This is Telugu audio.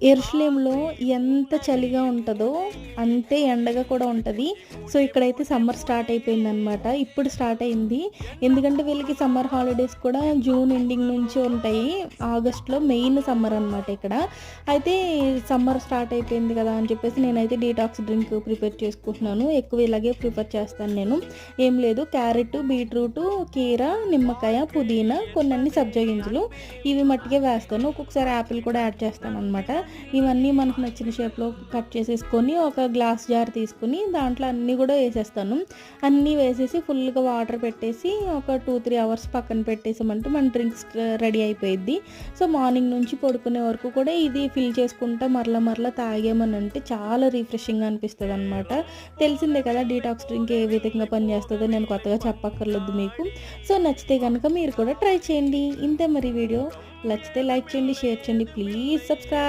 యెరూషలేంలో ఎంత చలిగా ఉంటదో అంతే ఎండగా కూడా ఉంటది. సో, ఇక్కడైతే సమ్మర్ స్టార్ట్ అయిపోయిందనమాట. ఇప్పుడు స్టార్ట్ అయింది. ఎందుకంటే వీళ్ళకి సమ్మర్ హాలిడేస్ కూడా జూన్ ఎండింగ్ నుంచి ఉంటాయి. ఆగస్ట్‌లో మెయిన్ సమ్మర్ అనమాట ఇక్కడ. అయితే సమ్మర్ స్టార్ట్ అయిపోయింది కదా అని చెప్పేసి నేనైతే డీటాక్స్ డ్రింక్ ప్రిపేర్ చేసుకుంటున్నాను. ఎక్కువ ఇలాగే ప్రిఫర్ చేస్తాను నేను. ఏం లేదు, క్యారెట్, బీట్రూటు, కీర, నిమ్మకాయ, పుదీనా, కొన్నన్ని సబ్జా గింజలు ఇవి మట్టికే వేస్తాను. ఒక్కొక్కసారి యాపిల్ కూడా యాడ్ చేస్తాననమాట. ఇవన్నీ మనకు నచ్చిన షేప్‌లో కట్ చేసేసుకొని ఒక గ్లాస్ జార్ తీసుకొని దాంట్లో అన్నీ కూడా వేసేస్తాను. అన్నీ వేసేసి ఫుల్‌గా వాటర్ పెట్టేసి ఒక 2-3 అవర్స్ పక్కన పెట్టేసామంటే మన డ్రింక్స్ రెడీ అయిపోయిద్ది. సో, మార్నింగ్ నుంచి పడుకునే వరకు కూడా ఇది ఫిల్ చేసుకుంటా మరలా తాగామనంటే చాలా రిఫ్రెషింగ్‌గా అనిపిస్తదనమాట. తెలిసిందే కదా డీటాక్స్ డ్రింక్ ఏ విధంగా పనిచేస్తదో నేను కొత్తగా చెప్పక్కర్లేదు మీకు. సో, నచ్చితే గనుక మీరు కూడా ట్రై చేయండి. ఇంతే మరి వీడియో. నచ్చితే లైక్ చేయండి, షేర్ చేయండి. Please subscribe.